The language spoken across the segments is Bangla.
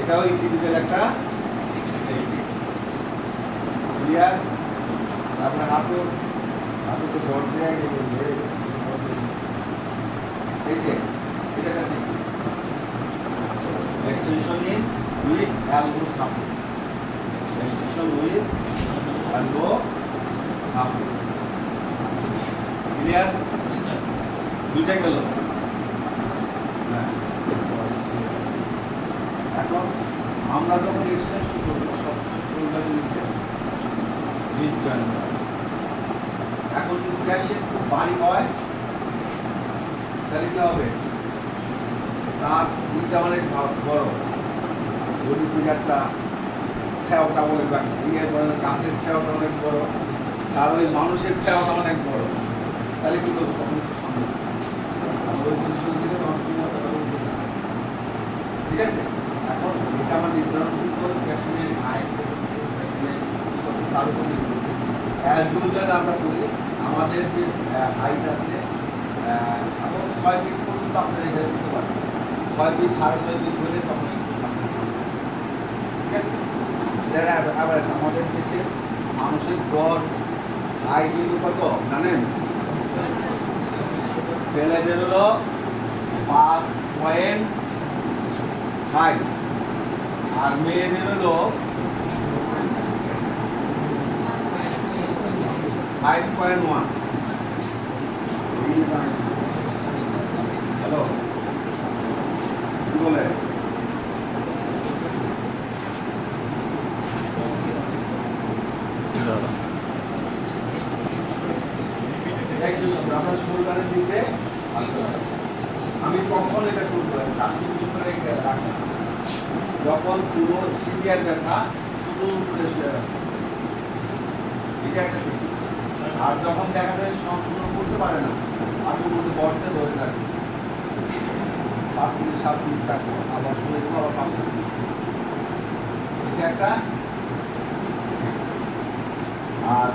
এটাও ইন্ডিভিজুয়াল একটা ক্লিয়ার। তারপরে হাতে তো জট দেওয়া গেল যে এই যে এটা কাছে extension in with elbow support, extension with elbow support, clear? দুইটা গেল। এখন আমরা যখন এক্সটেনশন করবো সবসময় শোল্ডারের নিচে হিপ জয়েন করা। এখন যদি প্যাশে খুব ভারী হয় তাহলে কি হবে? তার দিকটা অনেক বড়, গরুর ফিগারটা সেওটা অনেক গাছের সেওটা অনেক বড়, আর ওই মানুষের সেওটা অনেক বড়, তাহলে কি করবো? তখন সম্ভব ওই পজিশন থেকে তখন ঠিক আছে। এখন এটা আমার নির্ধারণ করতে হবে প্যাশনের হাইট, তার উপর নির্ভর করে আমরা করি। আমাদের যে হাইট আছে এখন 6 ফিট পর্যন্ত আপনারা এটা করতে পারেন, 6 ফিট 6.5 ফিট হলে তখন ঠিক আছে। আবার আমাদের দেশে মানুষের গড় হাইট কত জানেন? ছেলেদের হলো 5.5 আর মেয়েদের হলো 5.1। হ্যালো কি বলে? আপনার শোল্ডারের নিচে আমি কখন এটা করবো? যখন পুরো সিভিয়ার ব্যথা শুধু এটা একটা, আর যখন দেখা যায় সম্পূর্ণ করতে পারে না, হাতের মধ্যে বটটা ধরে থাকে 5 মিনিট 7 মিনিট থাকবো, আবার শুনে দেবো, আবার 5 মিনিট। এটা একটা। আর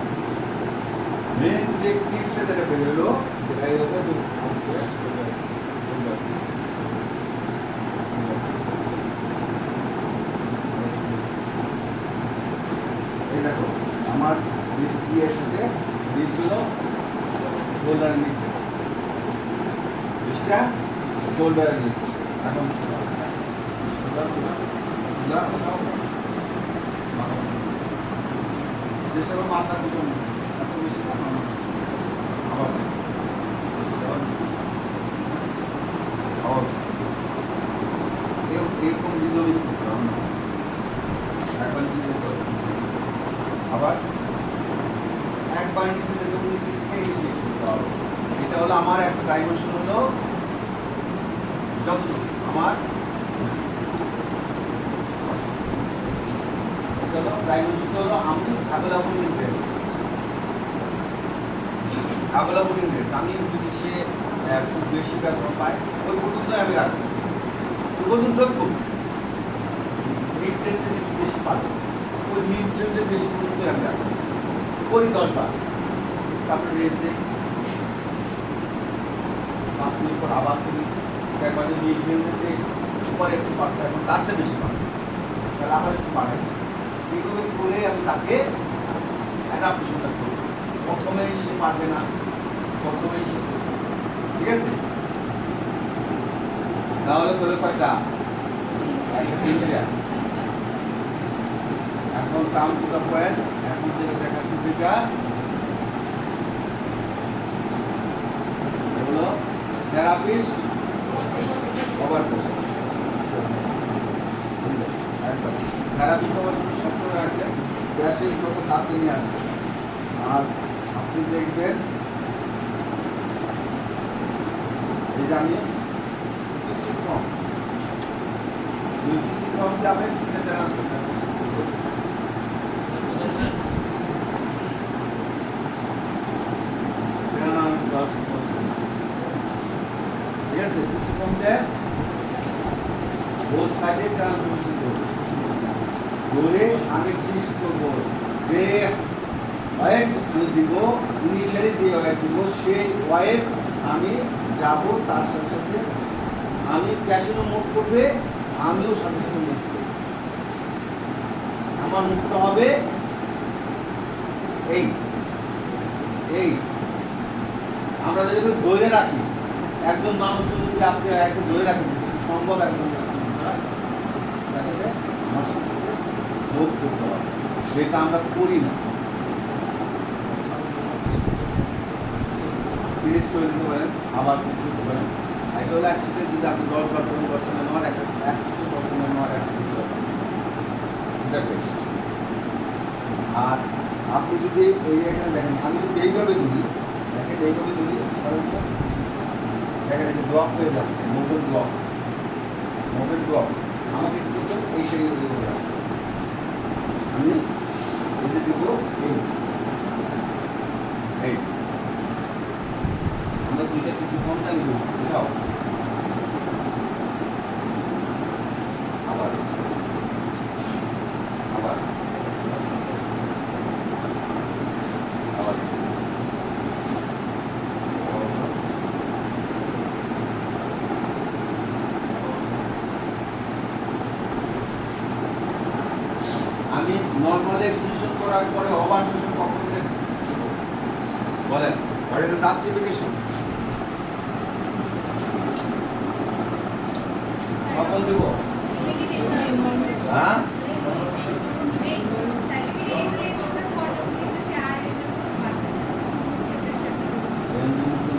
মেন যে ক্লিপটা যেটা বেরোলো সেটাই হবে এই দেখো আমার রিস্ট এর সাথে রিস্ট হলো শোল্ডারের নিচে, রিস্টটা শোল্ডারের নিচে। এখন চেষ্টা করবো মাথার পিছনে এত বেশি না, আবার এরকম দিনই করতে হবে না, একবার আবার একবার নিচে থেকে নিচে থেকে নিচে করতে হবে। এটা হলো আমার একটা ডাইমেনশন হলো যত আমার ডাইমেনশন হলো আমি অ্যাভেলেবল ইন্টারেস্ট, অ্যাভেলেবল ইন্টারেস্ট। আমি যদি সে খুব বেশি বেতন পায় ওই পর্যন্ত আমি রাখবো, ওই পর্যন্ত খুব মিড রেঞ্জের একটু বেশি পাবে, ওই মিড রেঞ্জের বেশি পর্যন্ত আমি রাখবো, ওই 10 বার। তারপরে রেস্ট দিই, 5 মিনিট পর আবার করি, একবার যদি মিড রেঞ্জের উপরে একটু পারতে এখন তার চেয়ে বেশি পাবে, তাহলে আবার একটু বাড়াই। এইভাবে করে আমি তাকে অ্যাডাপ্টেশনটা করব। প্রথমেই সে পারবে না, প্রথমেই সে করবে, ঠিক আছে? তাহলে করে কয়টা? 3টা। এখন কাউন্ট টু দ্য পয়েন্ট, এখন যেটা দেখাচ্ছি সেটা হলো থেরাপিস্ট ওভার প্রেশার। একবার থেরাপিস্ট ওভার প্রেশার সবসময় রাখবেন, প্যাশেন্ট যত কাছে নিয়ে আসবে। আর আপনি দেখবেন এই যে আমি বেশি কম 2 পিসি কম যাবেন, এটা জানাবেন ঠিক আছে। পিসি কম দেয় both side ট্রান্সমিশন করব, বলে আমি ক্লিক করব যে ওয়েট আমি দিব, ইনিশিয়ালি যে ওয়েট দিব সেই ওয়েট আমি যাব, তার সাথে সাথে আমি প্যাশনও মুভ করবে, আমিও সাথে সাথে মুভ করব। আমার মুখটা হবে এই এই আমরা যদি ধরে রাখি একজন মানুষ যদি আপনি একটু ধরে রাখেন সম্ভব একজন আমার সাথে যোগ করতে হবে যেটা আমরা করি না ফিনিশ করে দিতে পারেন আবার করতে পারেন এটা হলো একসাথে যদি আপনি 10 বার করেন 10টা নেওয়ার একটা একসাথে 10টা নেওয়ার একটা এটা বেশ আর আপনি যদি এই এখানে দেখেন আমি যদি এইভাবে ধরি দেখেন এইভাবে ধরি তাহলে দেখেন এটা ব্লক হয়ে যাচ্ছে মোবাইল ব্লক আমাকে কিন্তু এই সেই আমি এই যে দিব এই আমরা দুইটা কিছু কমটা আমি দেবো বুঝাও আবার আবার আবার আমি নর্মাল এক্সটেনশন করার পরে ওভার মোশন কখন দেব বলেন হোয়াট ইজ দ্য জাস্টিফিকেশন কখন দেব হ্যাঁ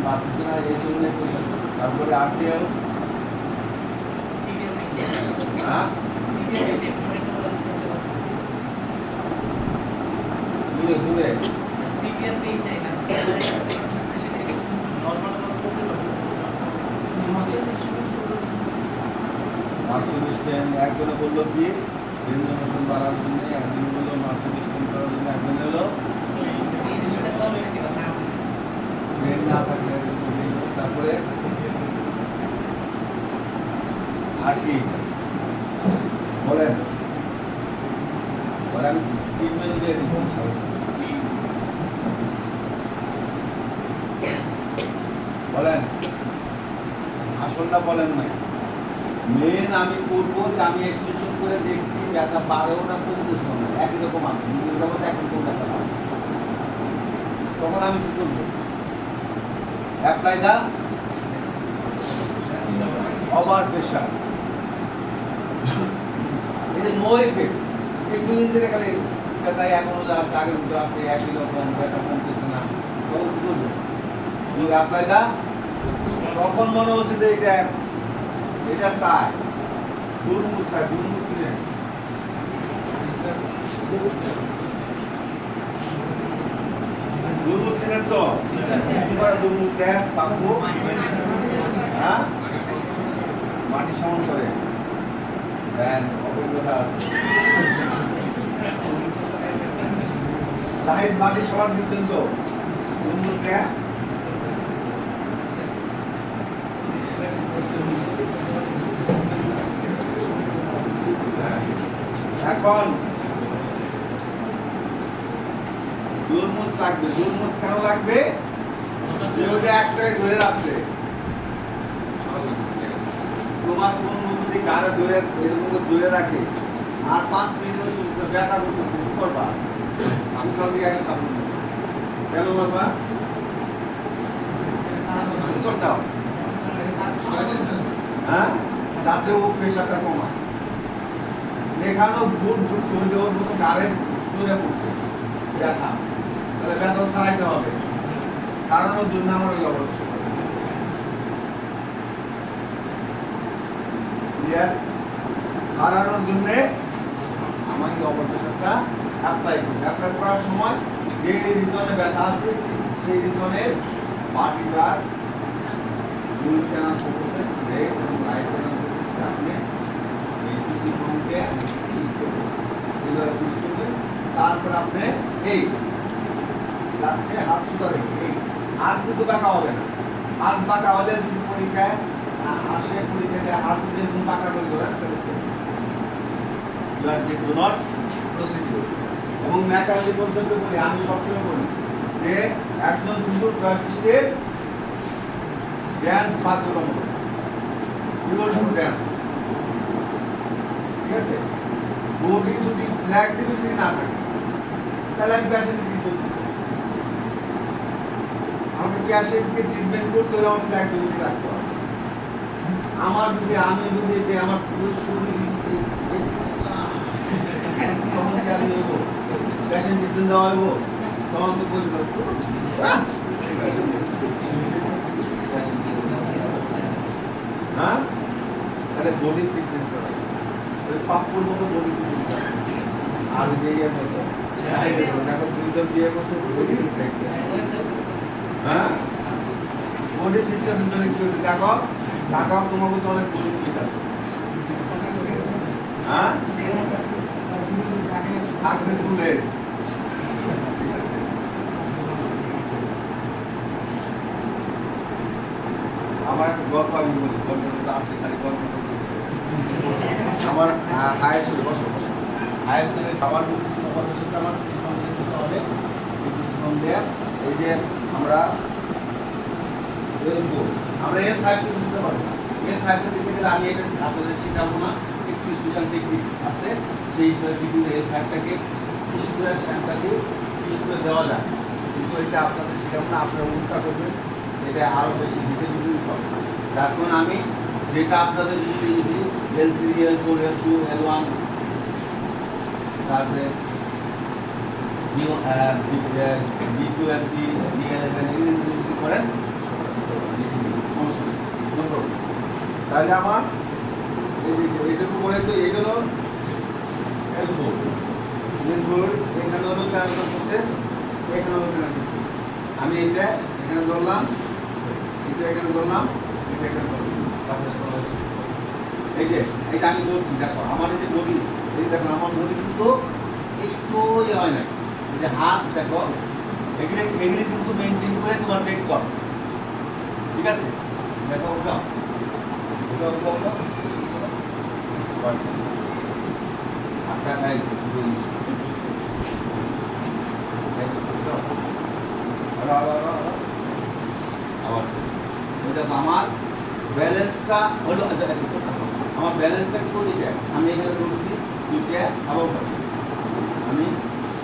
বাড়তেছে না এই জন্য তারপরে আরটিএল হ্যাঁ দূরে দূরে মাসুল স্ট্যান্ড একজনে বললো কি রেঞ্জনেশন বাড়ার জন্য একজন বললো মাসুল স্ট্যান্ড করার জন্য একজন হলো ট্রেন না থাকলে তারপরে আর কি বলেন বলে আমি 3 মিনিট দিয়ে দিচ্ছি বলেন আসলটা বলেন নাই মেন আমি করবো যে আমি এক্সটেনশন করে দেখছি ব্যথা বাড়েও না কমতেছে না একই রকম আছে নিজের জগতে একই রকম ব্যথা আছে তখন আমি কি করবো অ্যাপ্লাই দা ওভার প্রেশার এই যে নো এফেক্ট এই দুদিন ধরে খালি ব্যথা এখনো যা আছে আগের মতো আছে একই রকম ব্যথা কমতেছে না তখন কি করবো অ্যাপ্লাই দা তখন মনে হচ্ছে যে এটা চায় দুর্মুখ চায় দুর্মুখ ছিলেন দুর্মুখ ছিলেন তো দুর্মুখ দেন পাবো হ্যাঁ মাটি সমান করে দেন অভিজ্ঞতা আছে তাই মাটি সমান দিচ্ছেন তো দুর্মুখ দেন এখন দুর্মুখ লাগবে দুর্মুখ কেন লাগবে যে ওটা এক জায়গায় ধরে রাখছে তোমার কোন যদি গাড়ে ধরে এরকম ধরে রাখে আর 5 মিনিট শুনতে ব্যথা করতেছে কি করবা আমি সব জায়গায় খাবো কেন বাবা উত্তর দাও হ্যাঁ যাতে ও প্রেশারটা কমায় এখানেও বুট বুট শরীরে ওর মতো গাড়ে চলে পড়ছে ব্যথা তাহলে ব্যথা ছাড়াইতে হবে ছাড়ানোর জন্য আমার ওই অবস্থা ক্লিয়ার ছাড়ানোর জন্য আমার এই অবস্থাটা অ্যাপ্লাই করার সময় যে রিজনে ব্যথা আছে সেই রিজনের পার্টিকুলার দুই টানা ফোকাসে লেফট এবং রাইট টানা ফোকাসে আপনি এই পিসি ফর্মকে পিস করবেন এইভাবে পিস করবেন তারপর আপনি এই যাচ্ছে হাত সোজা রেখে এই হাত কিন্তু বাঁকা হবে না হাত বাঁকা হলে যদি পরীক্ষায় আসে পরীক্ষায় হাত যদি এরকম বাঁকা করে ধরেন তাহলে you are do not procedure এবং ম্যাকারজি পর্যন্ত বলি আমি সবসময় বলি যে একজন দুপুর প্র্যাকটিসের ড্যান্স বাধ্যতামূলক ইউ উইল ডু ড্যান্স ঠিক আছে বডি যদি ফ্লেক্সিবিলিটি না থাকে তাহলে আমি প্যাশেন্টকে ট্রিটমেন্ট করব। আমাকে প্যাশেন্টকে ট্রিটমেন্ট করতে হলে আমার ফ্লেক্সিবিলিটি রাখতে হবে। আমি যদি যে আমার পুরো শরীর প্যাশেন্ট ট্রিটমেন্ট দেওয়া হইব তখন তো বুঝলো হ্যাঁ, তাহলে বডি ফিটনেস করা ওই পাপ্পুর মতো বডি ফিটনেস আর যে মতো দেখো দুইজন বিয়ে করছে বডি ফিট হ্যাঁ, বডি ফিটনেস জন্য একটু দেখো টাকাও তোমার কাছে অনেক বডি ফিট আছে হ্যাঁ, সাকসেসফুল রেস আমার একটা গল্প আমি বলি, গল্পটা আসে খালি গল্প করতেছে। আমার হাই স্কুলে হাই স্কুলে সবার মধ্যে ছিল আমার হবে এই যে আমরা এর ফাইভকে বুঝতে পারবো না। এর ফাইভকে দিতে গেলে আমি এটা আপনাদের শেখাবো না, একটু স্পেশাল টেকনিক আছে সেই হিসেবে কিন্তু এর ফাইভটাকে কৃষিকুরের স্যাম্পটাকে কৃষিকুরে দেওয়া যায়, কিন্তু এটা আপনাদের শেখাবো না, আপনারা উল্টা করবেন, এটা আরও বেশি দিতে জরুরি হবে। যার কারণে আমি যেটা আপনাদের যদি L3 L4 L2 L1 তারপরে B2 MP B11 এগুলো যদি করেন তাহলে আমার এই যে এইটুকু বলে তো এই হলো L4 এখানে হলো ট্রান্সফার প্রসেস, এখানে হলো ট্রান্সফার প্রসেস। আমি এটা এখানে ধরলাম, এটা এখানে ধরলাম, এটা এখানে ধরলাম, এই যে আমি ধরছি, দেখো আমার এই যে বডি, এই দেখো আমার বডি কিন্তু একটু হয় না, এই যে হাত দেখো এগুলি কিন্তু মেনটেন করে তোমার দেখতে হবে, ঠিক আছে? দেখো ওটা আপনার আবার দেখো আমার ব্যালেন্সটা হলো, আমার ব্যালেন্সটা কি করে যায়, আমি এখানে করছি দুইটা আবার উঠাচ্ছি, আমি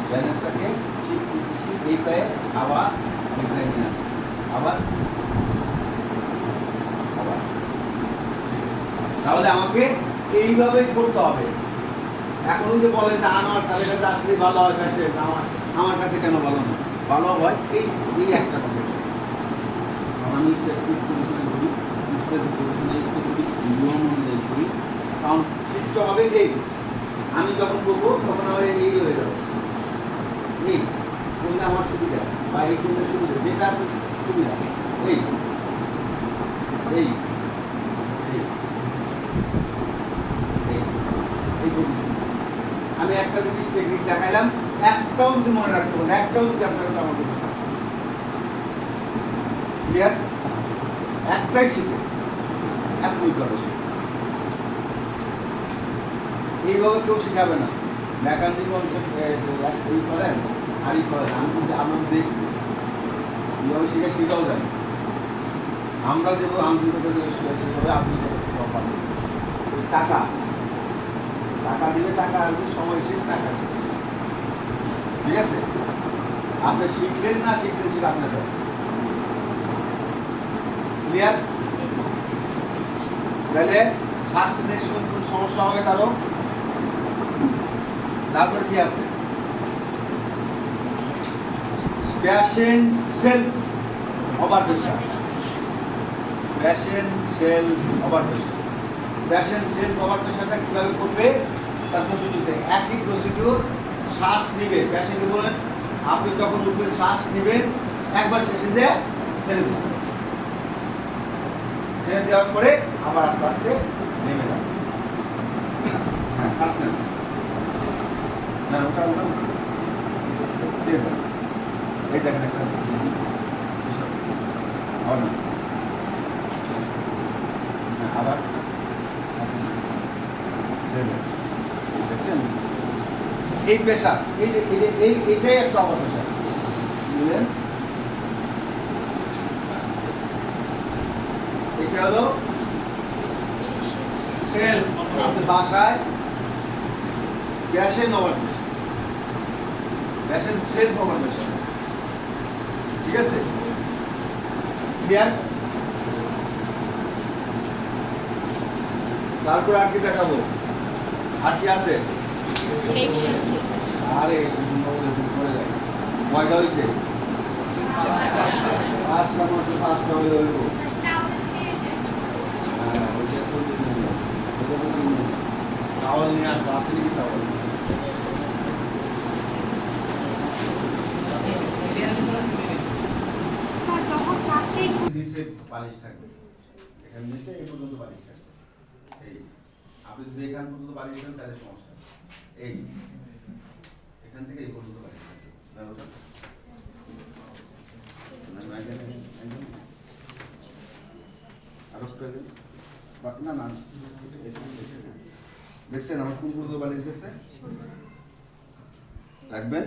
ব্যালেন্সটাকে ঠিক করতেছি এই পায়ে আবার এই পায়ে নিয়ে আসছি, আবার তাহলে আমাকে এইভাবেই করতে হবে। এখন যে বলে যে আমার স্যারের কাছে আসলে ভালো হয়, কাছে আমার কাছে কেন ভালো না, ভালো হয় এই একটা কথা। আমি স্পেসিফিক পজিশনে করি, স্পেসিফিক পজিশনে নিয়ম অনুযায়ী করি, কারণ শিখতে হবে এই আমি যখন করবো তখন আমার এই হয়ে যাবে, এই করলে আমার সুবিধা বা এই করলে সুবিধা, যেটা আপনার সুবিধা এই এই আমি একটা জিনিস টেকনিক দেখাইলাম, একটাও যদি মনে রাখতে পারেন, একটাও যদি আপনার আমাদের ক্লিয়ার, একটাই শিখে একই করে শিখে, এইভাবে কেউ শেখাবে না। মেকানিক এই করেন আরই করেন, আমি কিন্তু আমরা দেখছি এইভাবে শিখে শেখাও যায়, আমরা যেভাবে আন্তরিকতা সেভাবে আপনি টাকা দিলে টাকা আসবে, সময় শেষ, টাকা শেষ, ঠিক আছে? আপনি শিখলেন না শিখলেন সেটা আপনার ক্লিয়ার। তাহলে শ্বাস নিতে সময় কোন সমস্যা হবে কারো, তারপর কি আছে patient self over pressure, patient self over pressure. Patient self over প্রেশারটা কীভাবে করবে তার প্রসিডিউর, একই প্রসিডিউর, শ্বাস নেবে, প্যাশেন্টকে বলেন আপনি যখন উঠবেন শ্বাস নেবেন, একবার শেষে যে ছেড়ে দেবেন, ছেড়ে দেওয়ার পরে আবার আস্তে আস্তে নেমে যাবে, হ্যাঁ শ্বাস নেবেন না, ওটা ছেড়ে দেবেন, এই দেখেন একটা আবার দেখছেন এই প্রেশার, এই যে এইটাই একটা ওভার প্রেশার, বুঝলেন? এটা হলো সেল, আপনি বাসায় patient over pressure, patient self over pressure. ঠিক আছে, ক্লিয়ার? তারপর আর কি দেখাবো? আর কি আছে? আরে পড়ে যায়। কয়টা হয়েছে? পাঁচটা মাত্র, পাঁচটা হয়ে হইব। হ্যাঁ, ওইটা তো টাওয়াল নিয়ে আসবো, আসে নাকি টাওয়াল? নিচে বালিশ থাকবে, এখানে নিচে এই পর্যন্ত বালিশ থাকবে। এই আপনি যদি এখান পর্যন্ত বালিশ দেন তাহলে সমস্যা। এই এখান থেকে এই পর্যন্ত বালিশ থাকবে। না না, দেখছেন আমার কোন পর্যন্ত বালিশ গেছে? রাখবেন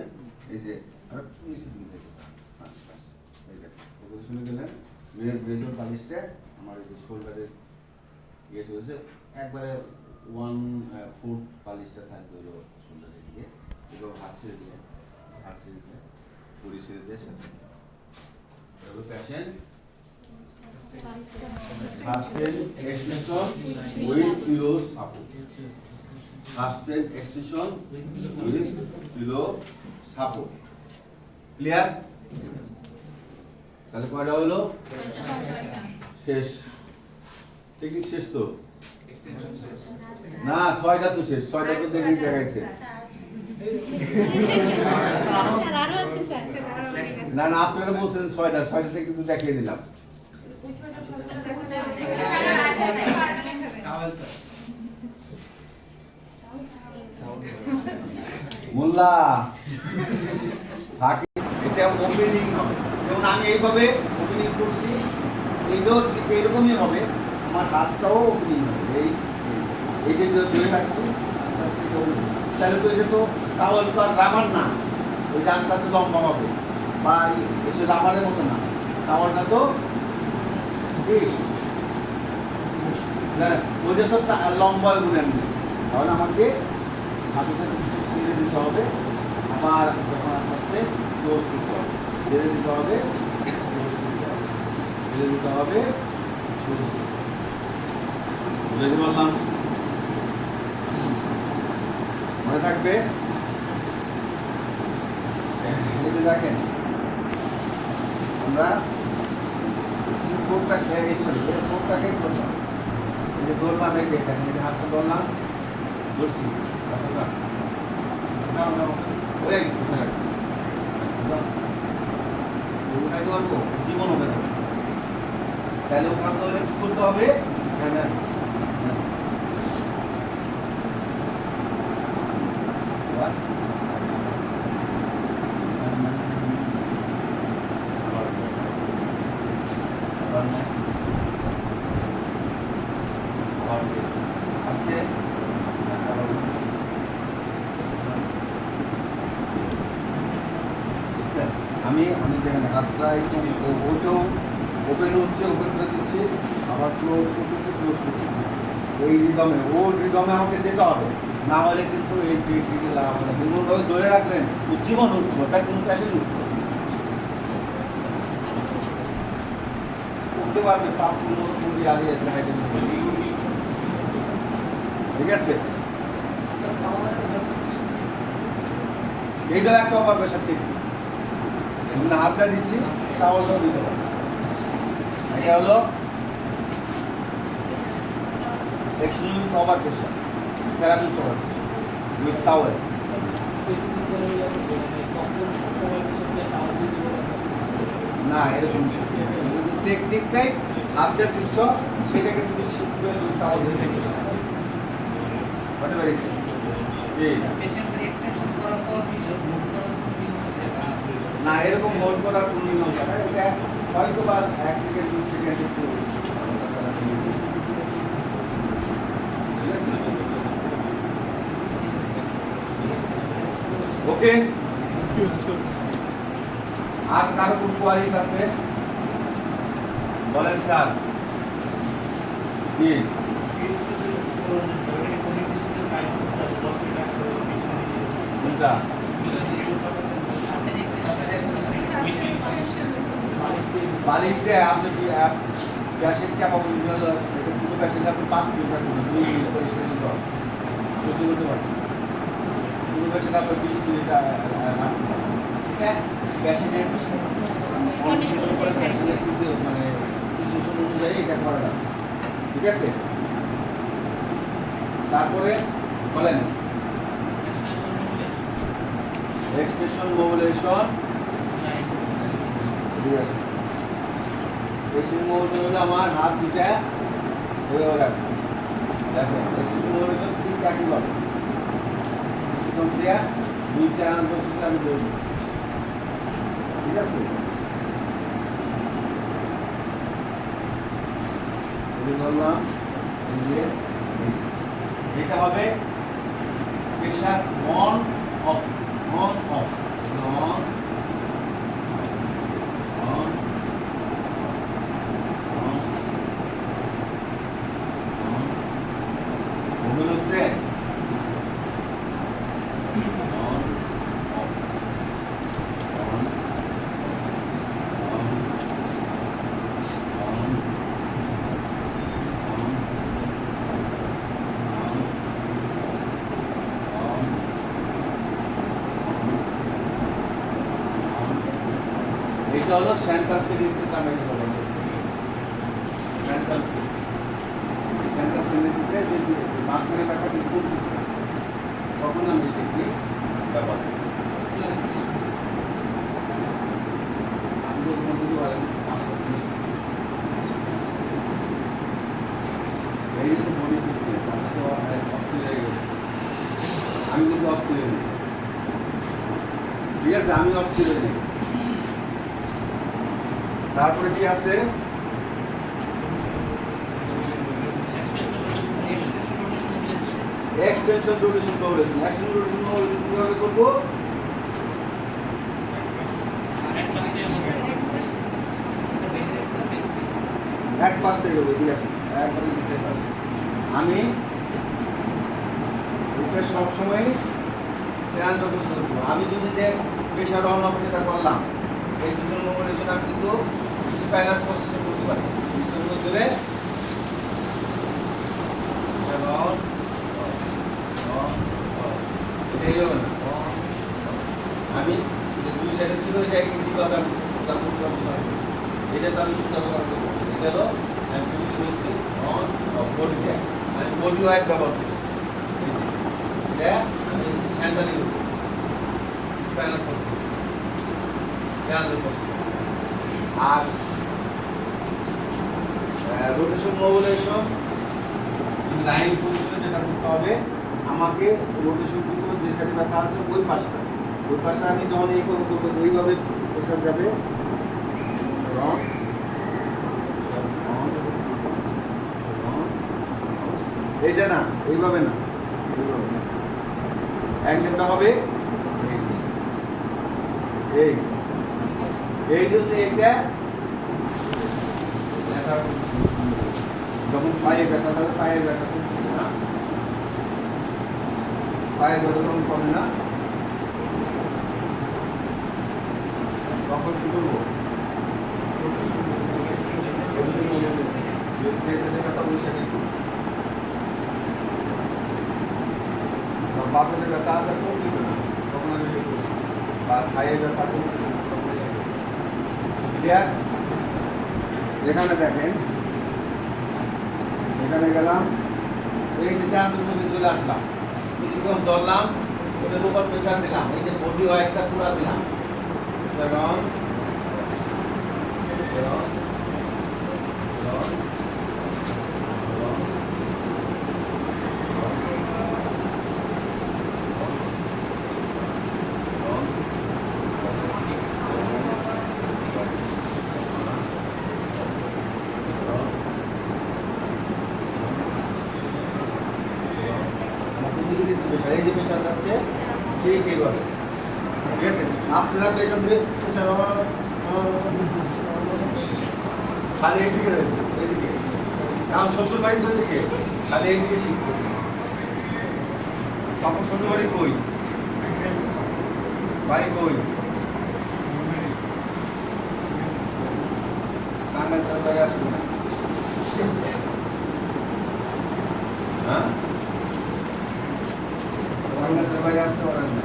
এই যে আর নিচে দিকে শুনে গেলেন ভেজর বালিশটা আমার এই যে শোল্ডারের ইয়ে চলেছে, একবারে 1/4 বালিশটা থাকবে হলো শোল্ডারের দিকে, এগুলো হাত ছেড়ে দিয়ে পুরি ছেড়ে দিয়ে সাথে এগুলো patient suspend extension with pillow support, suspend extension with pillow support. Clear? তাহলে কয়টা হলো? শেষ। টেকনিক শেষ তো না, ছয়টা তো শেষ, ছয়টা তো টেকনিক দেখাইছে। না না, আপনারা বলছেন ছয়টা, ছয়টা টেকনিক তো দেখিয়ে দিলাম। মোল্লা এটা ওপেনিং হবে, যেমন আমি এইভাবে ওপেনিং করছি, এইটাও ঠিক এইরকমই হবে। আমার হাতটাও ওপেনিং হবে, এই যে ধরে রাখছি আস্তে আস্তে, তাহলে তো এটা তো টাওয়াল তো আর রাবার না, ওইটা আস্তে আস্তে লম্বা হবে, বা এসে রাবারের মতো না, টাওয়ালটা তো ওইটা তো লম্বা হবে এমনি। তাহলে আমাকে সাথে সাথে কিছু ছেড়ে দিতে হবে, আবার যখন আস্তে আস্তে ক্লোজ দিতে হবে, ছেড়ে দিতে হবে, ছেড়ে দিতে হবে, বুঝতে পারলাম? মনে থাকবে? এই যে দেখেন আমরা কোটটাকে ধরলাম, এই যে ধরলাম, এই যে দেখেন এই যে হাতটা ধরলাম, ধরছি উঠাইতে পারবো জীবন হবে না, তাহলে ওখানে তো কি করতে হবে? আজকে আমি দেখেন হাতটা একদম ওইটাও ওপেন হচ্ছে, ওপেন করে দিচ্ছি, আবার ক্লোজ করতেছি, ক্লোজ করতেছি, ওই রিদমে, ওর রিদমে আমাকে যেতে হবে, না হলে কিন্তু এই ট্রিটে লাভ হবে না। যেমনভাবে ধরে রাখলেন উজ্জীবন উঠবো, তাই কোনো প্যাশেন্ট উঠবো উঠতে পারবে, পাপ পুরি আগে সাইডে, ঠিক আছে? এইটাও একটা ওভার প্রেশার টেকনিক, হাতটা দিচ্ছি টাওয়ালটাও দিতে পারবো। এটা হলো এক্সট্রিম ওভার প্রেশার, প্যারামিস্ট ওভার প্রেশার উইথ টাওয়েল। না এরকম টেকনিকটাই হাতটা দিচ্ছ, সেটাকে তুমি শিখবে টাওয়াল দিতে হতে পারি। না এরকম হোল্ড করার কোনো নিয়ম না, এটা হয়তো বা 1 সেকেন্ড 2 সেকেন্ড একটু ওকে। আর কারো কোন কোয়ারিজ আছে বলেন স্যার? কি কোনটা মালিকটা আপনি কি গ্যাসের ক্যাপাবল এটা দুটো প্যাসেঞ্জ আপনি 5 মিনিট রাখবেন 2 মিনিট পরিষ্কার করতে হবে সত্যি করতে পারেন দুটো প্যাসেঞ্জ আপনার 20 মিনিট রাখতে হবে ঠিক আছে গ্যাসের মানে সিচুয়েশন অনুযায়ী এটা করা যাবে ঠিক আছে তারপরে বলেন এক্সটেনশন মোবিলাইজেশন ঠিক আছে এক্সটেনশন মোবিলাইজেশন হলো আমার হাত দুটা এইভাবে রাখবে দেখেন এক্সটেনশন মোবিলাইজেশন ঠিক একইভাবে সিস্টেম দিয়ে দুইটা আন্তর্জাতিক আমি ধরব ঠিক আছে এই ধরলাম এই যে এটা হবে pressure on of on of on on mobile হচ্ছে অন অফ অন এটা হলো সেন্ট্রাল পেরিফেরি নামে বলা হয় সেন্ট্রাল পেরিফেরি যে মাঝখানে টাকা বিলকুল দিচ্ছে তখন আমি এটাকে ব্যবহার করি আমি তো তোমাকে বলেন এই তো বডি ফিটনেস আমি তো অস্থির হয়ে গেছি আমি কিন্তু অস্থির হয়ে গেছি ঠিক আছে আমি অস্থির হয়ে গেছি তারপরে কি আছে extension rotation mobilisation extension rotation mobilisation কিভাবে করব এক পাশ থেকে করব ঠিক আছে একবারে নিচে পাশ আমি এটা সব সময় ধ্যান রাখতে হবে আমি যদি যে প্রেসার অন অফ যেটা করলাম এক্সটেনশন মোবিলাইজেশন আমি কিন্তু স্পাইনাল প্রসেসে করতে পারি স্পাইনাল ধরে চলন এটাই হবে না আমি যে দুই সাইডে ছিল এটা ইজিভাবে আমি সুতা করতে পারবো এটা তো আমি সুতা করতে পারবো এটা হলো আমি খুশি হয়েছি অন বডি দেয় আমি বডি ওয়াইড ব্যবহার করতেছি এটা আমি স্যান্ডালি করবো স্পাইনাল প্রসেস স্পাইনাল প্রসেস আর রোটেশন মোবিলাইজেশন লাইন পজিশনে যেটা করতে হবে আমাকে রোটেশন করতে হবে যে সাইডে ব্যথা আছে ওই পাশটা আমি যখন এই করবো ওইভাবে প্রেসার যাবে এইটা না এইভাবে না অ্যাঙ্গেলটা হবে এই এই জন্য এটা যখন পায়ে ব্যথা থাকে পায়ের ব্যথা করতেছে না পায়ের ব্যথা যখন কমে না তখন কি করবো ব্যথা বসে বাপের ব্যথা আছে কমতেছে না তখন আমি বা পায়ের ব্যথা কমতেছে না তখন এখানে দেখেন এখানে গেলাম এই যে চার বসে চলে আসলাম কিছুক্ষণ ধরলাম ওটার উপর প্রেশার দিলাম এই যে বডি ওয়েটটা পুরা দিলাম এই যে প্রেশার যাচ্ছে ঠিক এইভাবে ঠিক আছে আপনারা প্রেশার দেবে প্রেশার খালি এইদিকে দেবেন এইদিকে কারণ শ্বশুর বাড়ি তো এইদিকে খালি এইদিকে শিখতে তখন শ্বশুর বাড়ি কই বাড়ি কই? কাঙ্গাসের বাড়ি আসবে না। হ্যাঁ? কাঙ্গাসের বাড়ি আসতে পারেন না।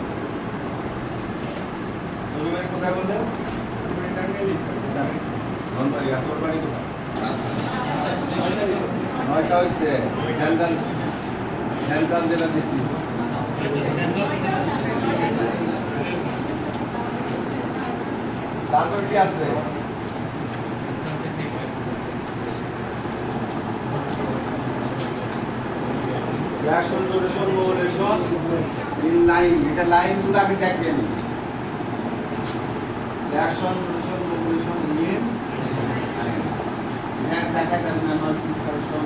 তোর বাড়ি কোথায় বললেন? ধনবাড়ি। আর তোর বাড়ি কোথায়? 9টা হয়েছে। খ্যালকাল যেটা দিছি। তারপর কি আছে? Reaction rotation modulation in line. এটা লাইনগুলো আগে দেখিয়ে নিই। Reaction rotation modulation in line. এখানে দেখা যায় ম্যানুয়াল সিনকারেশন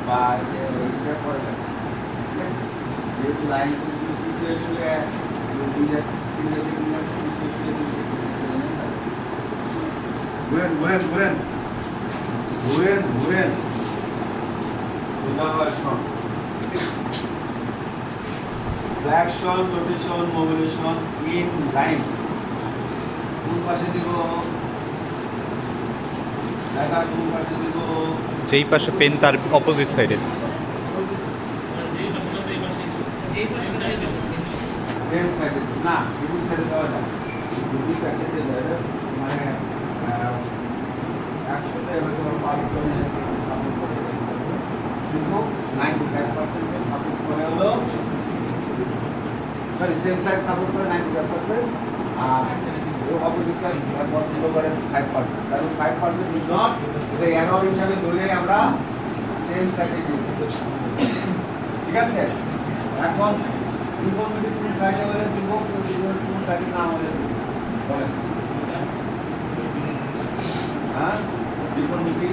বা এটা করে থাকে। ঠিক আছে? যেহেতু লাইনগুলো সিস্টেমে আসলে দুইটা তিনটা দিকে সিস্টেমে ঘুরেন reaction rotation modulation in line. কোন পাশে দিব? দেখা কোন পাশে দিব? যেই পাশে পেন তার অপোজিট সাইডে। সেম সাইডে না, দুই সাইডে দেওয়া যায়। দুই পাশে দিলে মানে একসাথে হয়তো 5 জনের সাপোর্ট করে, কিন্তু 95% সাপোর্ট করে হলো, সরি সেম সাইড সাপোর্ট করে 95%, আর অপোজিট সাইড পছন্দ করে 5%। কারণ 5% ইজ নট, এটা এরর হিসাবে ধরে আমরা সেম সাইডে দিই। ঠিক আছে? এখন ইনফরমেটিভ কোন সাইডে হলে দিব, কোন সাইডে না হলে বলেন। হ্যাঁ, ইনফরমেটিভ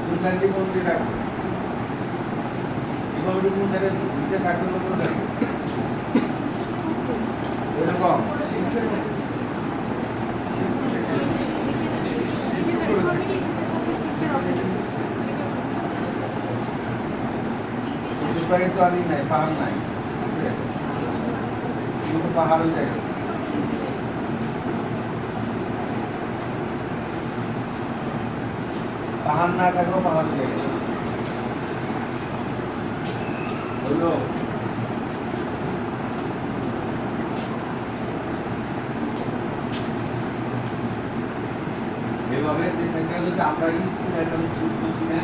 কোন সাইডে ইনফরমেটিভ থাকবে? ইনফরমেটিভ কোন সাইডে নিচে থাকবে না কোন সাইডে? এরকম সুপারি তো আনি নাই, পাহাড় নাই, আছে কিন্তু পাহাড় হয়ে যায়। পাহাড় না থাকলেও পাহাড় হয়ে যায়। হলো এভাবে যে সেন্টার যদি আমরা ইউজ করছি না,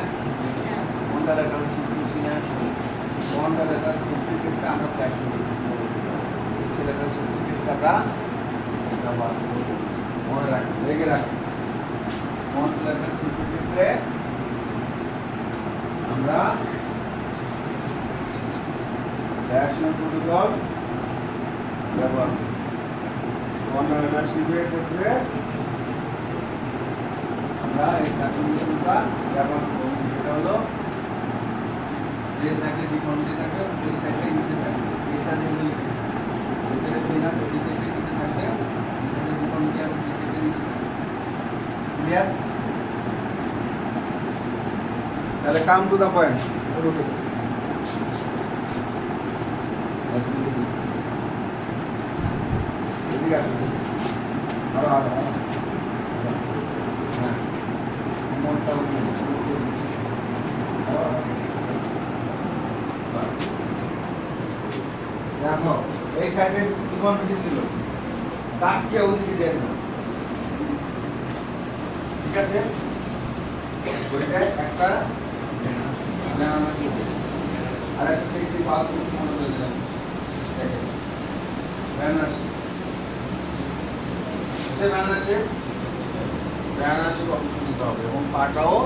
কোনটা লেখা করছি না, কোনটা লেখা সার্টিফিকেটটা আমরা ক্যাশ করব, লেখা সার্টিফিকেটটা আমরা মনে রাখি, লেগে রাখি। কোনটা লেখা সার্টিফিকেটে আমরা রিঅ্যাকশন প্রোটোকল ব্যবহার করি। কোনটা লেখা সার্টিফিকেটের ক্ষেত্রে আমরা এই কার্যক্রমটা ব্যবহার করব। সেটা হলো যে সাইডে ডিফর্মিটি থাকে ওই সাইডে নিচে থাকবে। এটা যে নিচে এই সাইডে পেন আছে সেই সাইডে নিচে থাকবে, এই সাইডে ডিফর্মিটি আছে সেই সাইডে নিচে থাকবে। ক্লিয়ার? তাহলে কাম টু দা পয়েন্ট। এদিকে আসুন, আরো আরো হ্যাঁ মনটা দেখো এই সাইডে ডিফর্মিটি ছিল, কাটকে ওদিকে যায় না। ঠিক আছে? ওইটা একটা আর একটা টেকনিক বাদ করছি মনে করে দিলাম। দেখেন ব্যানারশিপ অবশ্যই নিতে হবে এবং পাটাও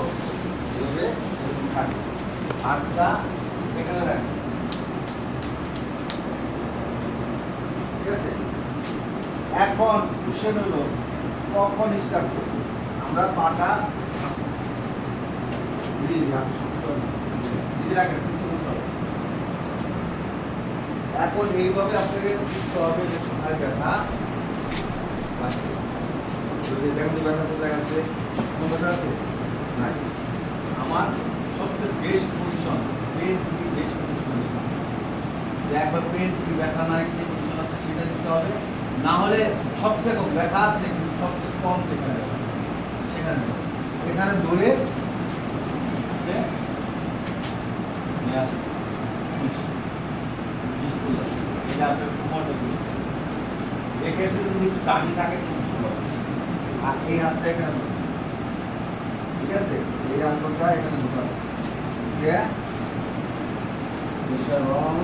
এভাবে এরকম থাকবে। হাতটা এখানে রাখবে। ঠিক আছে? এখন কোশ্চেন হলো কখন স্টার্ট করব? আমরা পাটা জি আপনি শুনতে নিজে রাখেন, খুব সুন্দর। এখন এইভাবে আপনাকে বুঝতে হবে যে কোথায় ব্যথা আছে। যদি দেখুন ব্যথা কোথায় আছে, কোনো ব্যথা আছে নাই। আমার সবচেয়ে বেস্ট পজিশন, বেস্ট পজিশন যে একবার পেন কি ব্যথা নাই কি পজিশন আছে সেটা দিতে হবে, না হলে সবচেয়ে কম ব্যথা আছে কিন্তু সবচেয়ে কম যেখানে সেখানে এখানে ধরে নিয়ে আসবে। এটা আপনার কোমরটা বুঝতে হবে। এক্ষেত্রে যদি একটু দামি থাকে খুব ভালো। আর এই হাতটা এখানে ধরুন। ঠিক আছে, এই আঙ্গুলটা এখানে ঢোকানো। ঠিক আছে, রং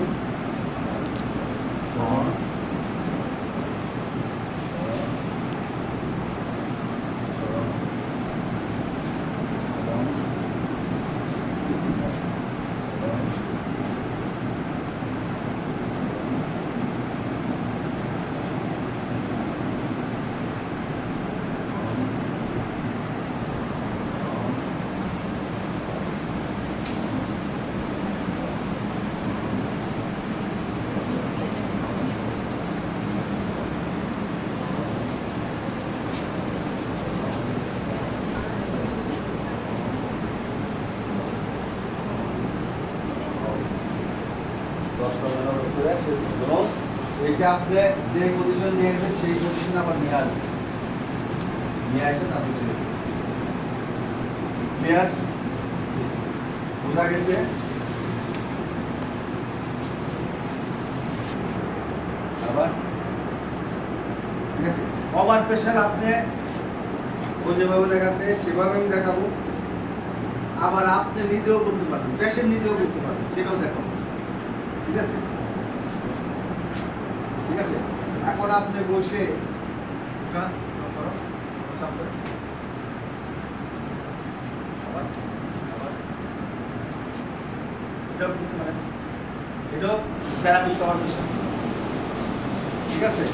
এটা আপনি যে পজিশন নিয়ে গেছেন সেই পজিশনে আবার নিয়ে আসবেন, নিয়ে আসেন আপনি ক্লিয়ার বোঝা গেছে? আবার ঠিক আছে, ওভার প্রেশার আপনি ও যেভাবে দেখাচ্ছে সেভাবে আমি দেখাবো, আবার আপনি নিজেও করতে পারবেন, পেশেন্ট নিজেও করতে পারবেন, সেটাও দেখাবো। ঠিক আছে, ঠিক আছে। এখন আপনি বসে এটাও থেরাপিস্ট হওয়ার বিষয়। ঠিক আছে,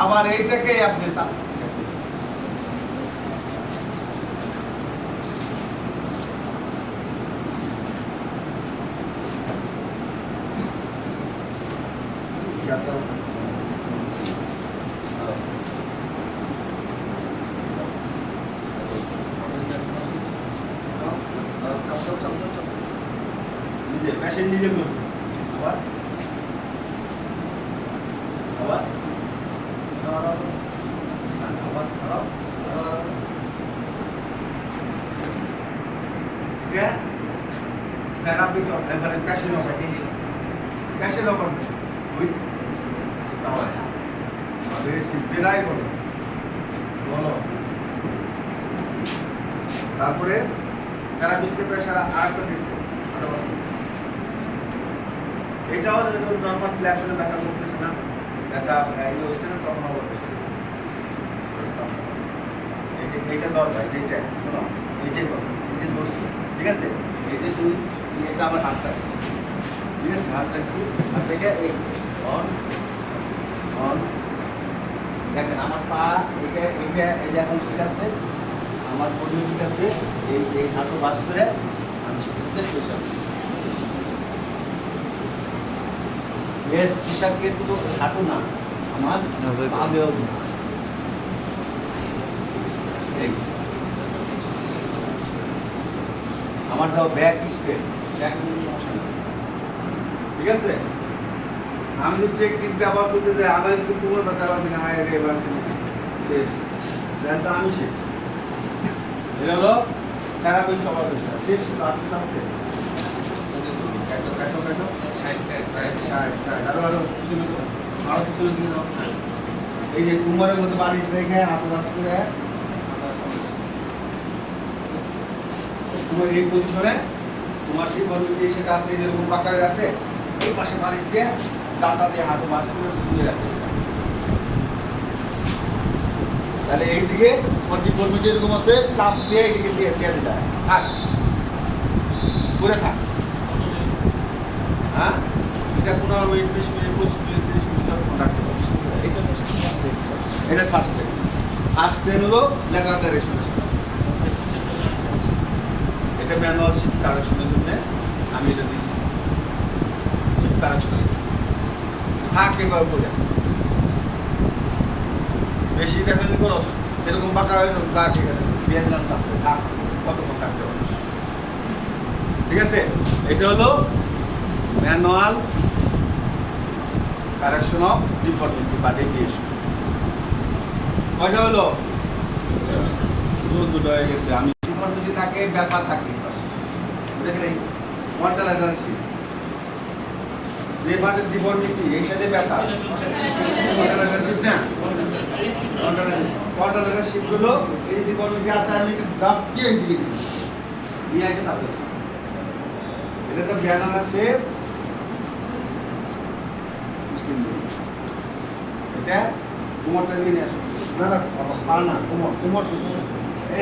আবার এইটাকে আপনি নিজে পেশেন্ট নিজে করবে। আবার আবার থেরাপি তো এবারে পেশেন্ট হবে, পেশেন্ট হবে উইথ বেড়াই বলো বলো। তারপরে থেরাপিস্টের প্রেশার আরেকটা দিচ্ছে, এটাও নর্মাল ক্লাসে ব্যথা করতেছে না, ব্যথা ইয়ে হচ্ছে না, তখন আবার প্রেশার এইটা দরকার। এইটা শোনো, এইটাই কথা, এই যে ধরছি, ঠিক আছে, এই যে দুই এটা আমার হাত রাখছি, ঠিক আছে, হাত রাখছি, হাত থেকে এই অন অন দেখেন আমার পা এইটা এইটা এই যে এখন ঠিক আছে, আমার বডি ঠিক আছে, এই এই হাঁটু বাস করে আমি সেটাতে প্রেশার প্রেশার দিয়ে তো হাঁটু না আমার পাবেও আমার দাও ব্যাক স্টেপ, ব্যাক সমস্যা নেই। ঠিক আছে, আমি যদি টেকনিক ব্যবহার করতে যাই আমি যদি কোমর ব্যথা পাচ্ছি না, হায় রে এবার শেষ, তো আমি শেষ। এটা হলো থেরাপি সবার বিষয়। শেষ আপনি আছে এই যে কুমারের মধ্যে বালিশ রেখে হাত বাস করে তোমার এই পজিশনে তোমার সেই কর্মীটি সেটা আছে, যেরকম পাকা আছে এই পাশে বালিশ দিয়ে চাটা দিয়ে হাঁটু বাস করে শুয়ে রাখতে, তাহলে এইদিকে কর্মী যেরকম আছে চাপ দিয়ে এইদিকে দিয়ে দিয়ে দিতে হয়, থাক করে থাক। হ্যাঁ, এটা 15 মিনিট 20 মিনিট 25 মিনিট 30 মিনিট যতক্ষণ রাখতে পারবে। এটা ফার্স্ট ট্রেন। ফার্স্ট ট্রেন হলো ল্যাটারাল ডাইরেকশনের সাথে, এটা ম্যানুয়াল শিফট কারেকশনের জন্য আমি এটা দিচ্ছি, শিফট কারেকশনের থাক এবার করে বেশি দেখা যদি করো এরকম বাঁকা হয়ে যাবে, থাক এখানে বিয়ে দিলাম, থাকবে থাক কতক্ষণ থাকতে পারবে। ঠিক আছে, এটা হলো ম্যানুয়াল কারেকশন অফ ডিফর্মিটি বা ডেভিয়েশন। কয়টা হলো? দুটো হয়ে গেছে। আমি ডিফর্মিটি থাকে, ব্যথা থাকে, দেখেন এই কোয়ান্টাল অ্যাডালসি যে পাশে ডিফর্মিটি এই সাইডে ব্যথা, কোয়ান্টাল অ্যাডালসি না, কোয়ান্টাল অ্যাডালসি গুলো এই ডিফর্মিটি আছে, আমি দাঁড়িয়ে দিকে নিয়ে আসে তারপরে এটা তো ব্যানানা শেপ, এটা কোমরটা নিয়ে আসো, না না পার না, কোমর কোমর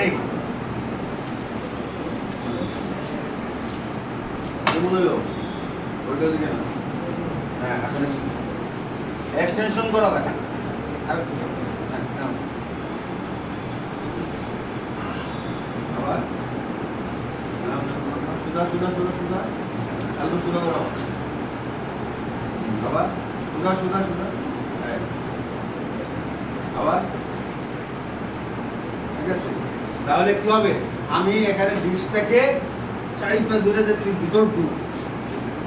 এই কেমন হলো ওইটা দিকে না, হ্যাঁ এখন এক্সটেনশন করা থাকে আর আবার সুদা সুদা সুদা সুদা আলু সুদা করো আবার সুদা সুদা সুদা আবার, ঠিক আছে। তাহলে কি হবে, আমি এখানে ডিশটাকে চাইপা ধরে যে তুই ভিতর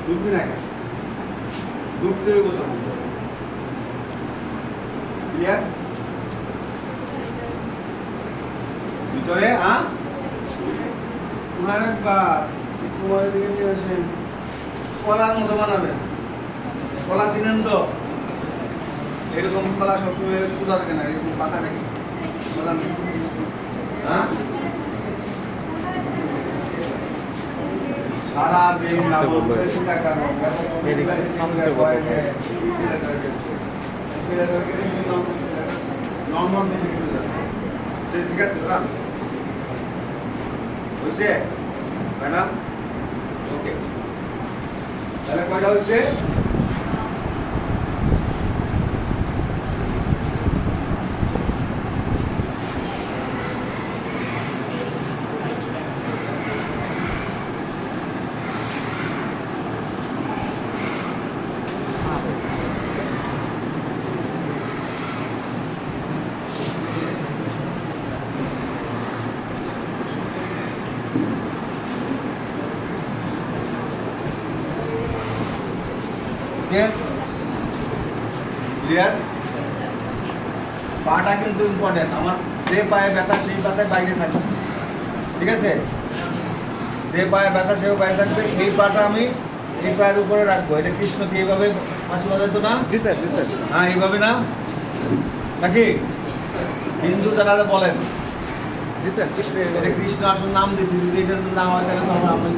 ঢুকবি না, কেন ঢুকতে হইব তো ক্লিয়ার ভিতরে। তোমার একবার তোমার দিকে নিয়ে আসেন, কলার মতো বানাবেন, কলা চিনেন তো, এরকম কলা সবসময় সুদা থাকে না, এরকম পাতা নাকি কলা নেই, হ্যাঁ সারা দিন ঠিক আছে হয়েছে ম্যাডাম? ওকে, তাহলে কয়টা হয়েছে? ক্লিয়ার? পাটা কিন্তু ইম্পর্টেন্ট, আমার যে পায়ে ব্যথা সেই পাতে বাইরে থাকবে, ঠিক আছে? যে পায়ে ব্যথা সেও বাইরে থাকবে, এই পাটা আমি এই পায়ের উপরে রাখবো। এটা কৃষ্ণ কি এইভাবে পাশে বাজাইতো না? জি স্যার, জি স্যার। হ্যাঁ এইভাবে না নাকি? হিন্দু যারা বলেন জি স্যার, কৃষ্ণ এটা কৃষ্ণ আসল নাম দিয়েছি, যদি এটা না হয় তাহলে তো আমরা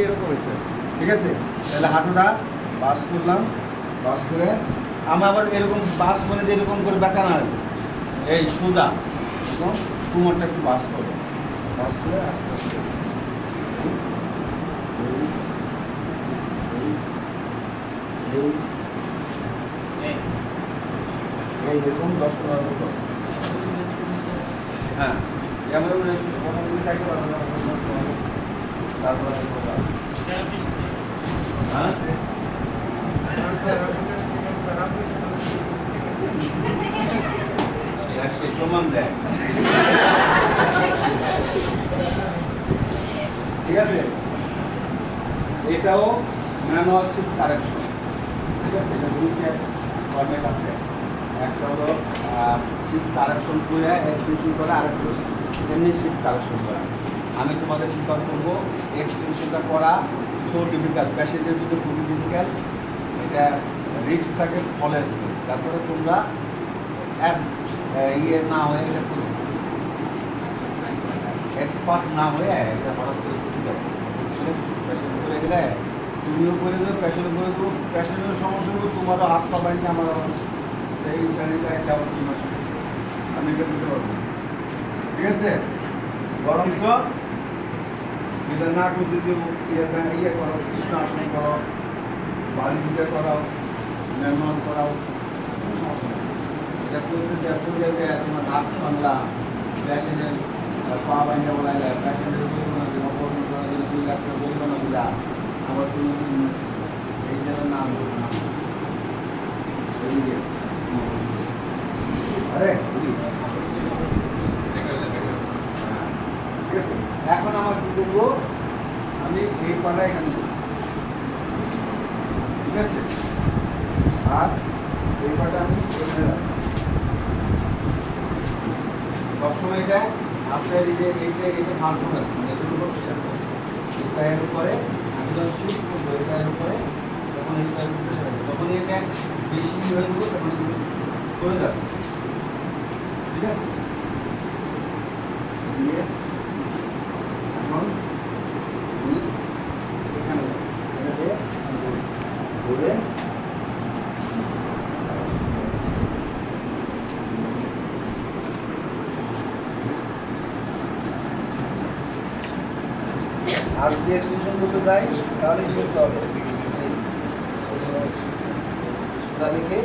এরকম স্যার। ঠিক আছে, তাহলে হাঁটুটা বাস করলাম, বাস করে আমি আবার এরকম বাস মানে যেরকম করে বেঁকা না হয়, এই সোজা এবং কোমরটা একটু বাস করবো, বাস করে আস্তে আস্তে এই এরকম 10-15 মিনিট বসে। হ্যাঁ এমন কথা বলে থাকতে পারবো না, তারপরে হ্যাঁ সে প্রমাণ দেয়, ঠিক আছে? এটাও ম্যানুয়াল শিফট কারেকশন, ঠিক আছে? এটা দুইটা ফরম্যাট আছে, একটা হলো শিফট কারেকশন করে এক্সটেনশন করা, আর একটা এমনি শিফট কারেকশন করা। আমি তোমাদের চিন্তা করবো এক্সটেনশনটা করা সো ডিফিকাল্ট, প্যাসেঞ্জের যদি খুবই ডিফিকাল্ট, এটা রিস্ক থাকে ফলের, তারপরে তোমরা এক ইয়ে না হয়ে এটা করো, এক্সপার্ট না হয়ে এটা হঠাৎ করে করতে যাবো, প্যাসেন্ট করে গেলে তুমিও করে দেবো, প্যাসেন্ট করে দেবো, প্যাসেন্টের সমস্যা হলো তোমারও হাত পা বাইনি, আমার এই গাড়িতে এসে আবার 2 মাস আমি এটা দিতে পারবো, ঠিক আছে? বরঞ্চ এটা না করতে দেবো, ইয়ে করো, কৃষ্ণ আসন করো, বাড়ি দিতে করাও, ম্যানুয়াল করাও, কোনো সমস্যা নেই। এটা করতে যে তোমার হাত বাংলা প্যাসেন্টের পা বাইনা বলা যায়, প্যাসেন্টের পরিমাণ দিল, অপহরণ করা দিল 2 লাখ টাকা পরিমাণ দিলা, আবার তুমি এই জায়গার নাম আরে ঠিক আছে। এখন আমার কিন্তু করবো আমি এই পাটা এখানে দেবো। ঠিক আছে, আর এই পাটা আমি এখানে রাখবো। সবসময় এটা আপনার এই যে এইটা ভাগ করে রাখবেন, এটার উপর প্রেশার করবেন। এই পায়ের উপরে আমি যখন শুট করবো এই পায়ের উপরে, তখন এই পায়ের উপরে প্রেশার রাখবো। তখন এটা বেশি হয়ে যাবো, তখন তুমি করে যাবে। ঠিক আছে, দিয়ে এখন তুমি এখানে যাবে, এটাতে ঘুরে আর যদি এক্সটেনশন করতে যাই তাহলে কি করতে হবে? সোজা রেখে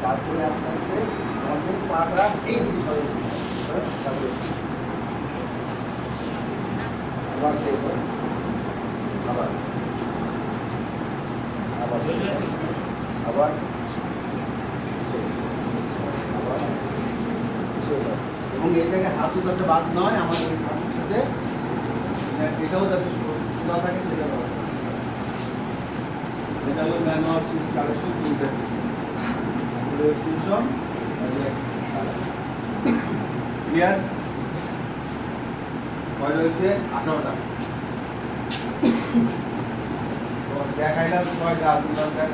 তারপরে আস্তে আস্তে আমাদের পাটা এই দিকে সরে দিতে হবে। তারপরে আবার সেই তো আবার আবার আবার আবার এবং এই জায়গায় হাতও যাতে বাদ নয়, আমাদের এই হাতের সাথে এটাও যাতে সোজা থাকে সেটা দেওয়া। এটা হলো ম্যানুয়াল সিট কালেকশন তিনটা এক্সটেনশন ক্লিয়ার। কয়টা হয়েছে? 18টা। দেখাইলাম 6টা, 18টা।